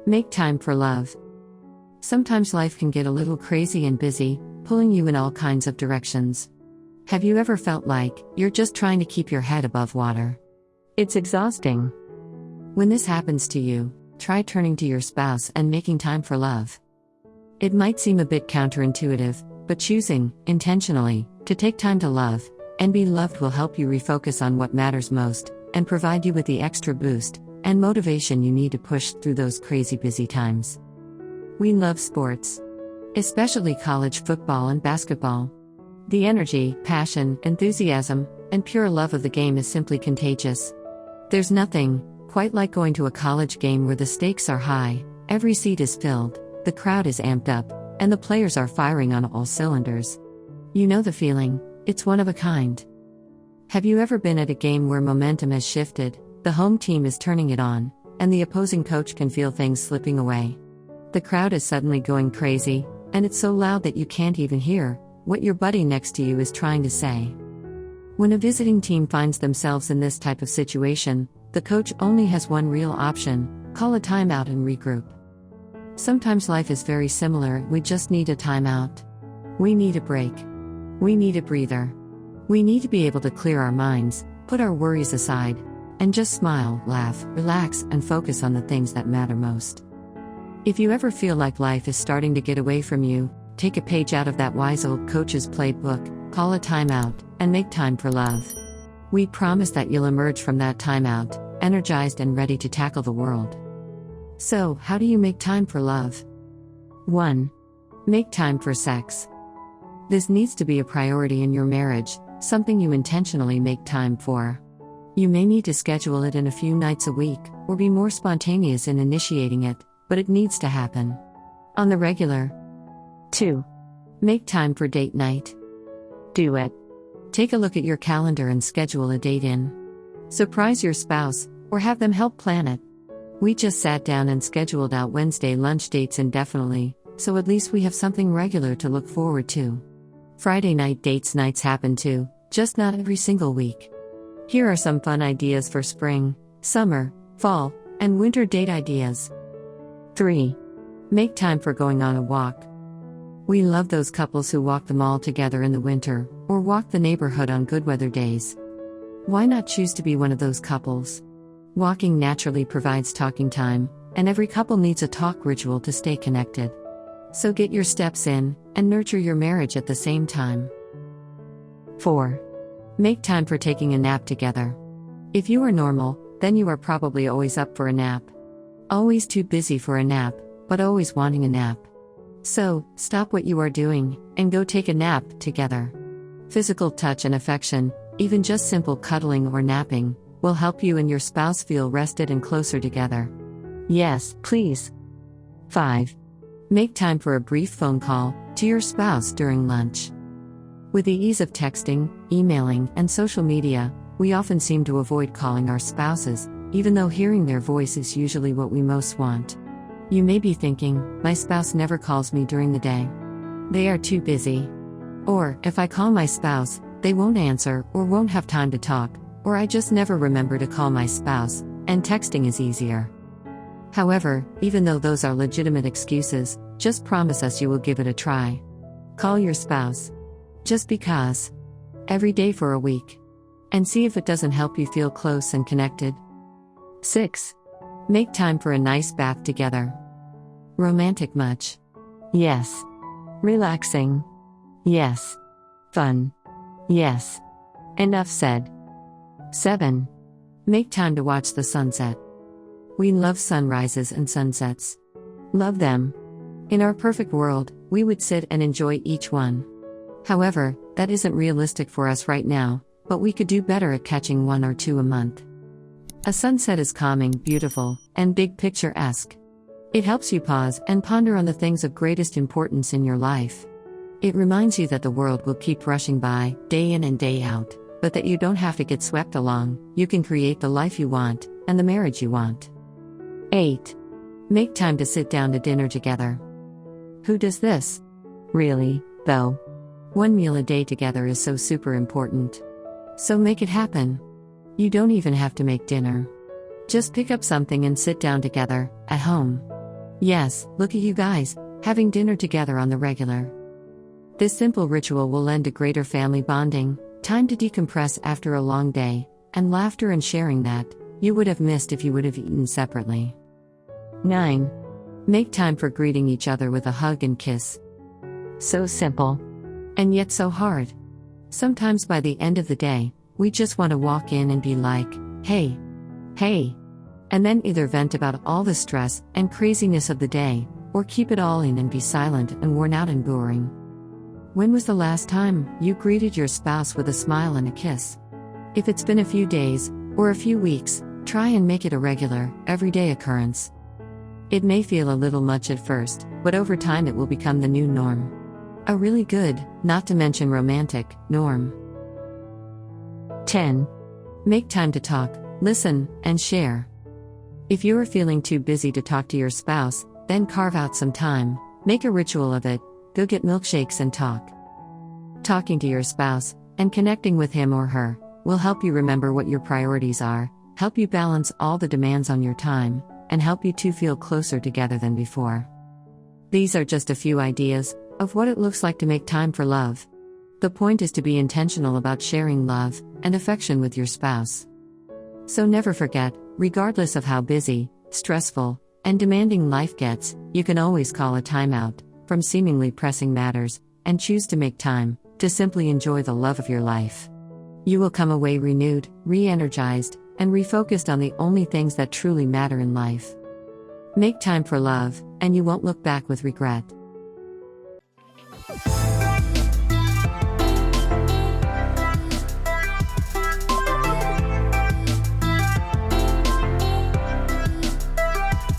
Make time for love. Sometimes life can get a little crazy and busy, pulling you in all kinds of directions. Have you ever felt like you're just trying to keep your head above water? It's exhausting. When this happens to you, try turning to your spouse and making time for love. It might seem a bit counterintuitive, but choosing, intentionally, to take time to love and be loved will help you refocus on what matters most and provide you with the extra boost and motivation you need to push through those crazy busy times. We love sports, especially college football and basketball. The energy, passion, enthusiasm, and pure love of the game is simply contagious. There's nothing quite like going to a college game where the stakes are high, every seat is filled, the crowd is amped up, and the players are firing on all cylinders. You know the feeling, it's one of a kind. Have you ever been at a game where momentum has shifted, the home team is turning it on, and the opposing coach can feel things slipping away? The crowd is suddenly going crazy, and it's so loud that you can't even hear what your buddy next to you is trying to say. When a visiting team finds themselves in this type of situation, the coach only has one real option: call a timeout and regroup. Sometimes life is very similar, we just need a timeout. We need a break. We need a breather. We need to be able to clear our minds, put our worries aside, and just smile, laugh, relax, and focus on the things that matter most. If you ever feel like life is starting to get away from you, take a page out of that wise old coach's playbook, call a timeout, and make time for love. We promise that you'll emerge from that timeout, energized and ready to tackle the world. So, how do you make time for love? 1. Make time for sex. This needs to be a priority in your marriage, something you intentionally make time for. You may need to schedule it in a few nights a week, or be more spontaneous in initiating it, but it needs to happen on the regular. 2. Make time for date night. Do it. Take a look at your calendar and schedule a date in. Surprise your spouse, or have them help plan it. We just sat down and scheduled out Wednesday lunch dates indefinitely, so at least we have something regular to look forward to. Friday night dates nights happen too, just not every single week. Here are some fun ideas for spring, summer, fall, and winter date ideas. 3. Make time for going on a walk. We love those couples who walk the mall together in the winter, or walk the neighborhood on good weather days. Why not choose to be one of those couples? Walking naturally provides talking time, and every couple needs a talk ritual to stay connected. So get your steps in, and nurture your marriage at the same time. 4. Make time for taking a nap together. If you are normal, then you are probably always up for a nap. Always too busy for a nap, but always wanting a nap. So, stop what you are doing, and go take a nap together. Physical touch and affection, even just simple cuddling or napping, will help you and your spouse feel rested and closer together. Yes, please. 5. Make time for a brief phone call to your spouse during lunch. With the ease of texting, emailing, and social media, we often seem to avoid calling our spouses, even though hearing their voice is usually what we most want. You may be thinking, my spouse never calls me during the day. They are too busy. Or, if I call my spouse, they won't answer or won't have time to talk, or I just never remember to call my spouse, and texting is easier. However, even though those are legitimate excuses, just promise us you will give it a try. Call your spouse. Just because. Every day for a week. And see if it doesn't help you feel close and connected. 6. Make time for a nice bath together. Romantic much? Yes. Relaxing? Yes. Fun? Yes. Enough said. 7. Make time to watch the sunset. We love sunrises and sunsets. Love them. In our perfect world, we would sit and enjoy each one. However, that isn't realistic for us right now, but we could do better at catching 1 or 2 a month. A sunset is calming, beautiful, and big picture-esque. It helps you pause and ponder on the things of greatest importance in your life. It reminds you that the world will keep rushing by, day in and day out, but that you don't have to get swept along. You can create the life you want, and the marriage you want. 8. Make time to sit down to dinner together. Who does this? Really, though? 1 meal a day together is so super important. So make it happen. You don't even have to make dinner. Just pick up something and sit down together, at home. Yes, look at you guys, having dinner together on the regular. This simple ritual will lend to greater family bonding, time to decompress after a long day, and laughter and sharing that you would have missed if you would have eaten separately. 9. Make time for greeting each other with a hug and kiss. So simple. And yet so hard. Sometimes by the end of the day, we just want to walk in and be like, hey. Hey. And then either vent about all the stress and craziness of the day, or keep it all in and be silent and worn out and boring. When was the last time you greeted your spouse with a smile and a kiss? If it's been a few days, or a few weeks, try and make it a regular, everyday occurrence. It may feel a little much at first, but over time it will become the new norm. A really good, not to mention romantic, norm. 10. Make time to talk, listen, and share. If you are feeling too busy to talk to your spouse, then carve out some time, make a ritual of it, go get milkshakes and talk. Talking to your spouse, and connecting with him or her, will help you remember what your priorities are, help you balance all the demands on your time, and help you two feel closer together than before. These are just a few ideas of what it looks like to make time for love. The point is to be intentional about sharing love and affection with your spouse. So never forget, regardless of how busy, stressful, and demanding life gets, you can always call a timeout from seemingly pressing matters and choose to make time to simply enjoy the love of your life. You will come away renewed, re-energized, and refocused on the only things that truly matter in life. Make time for love, and you won't look back with regret.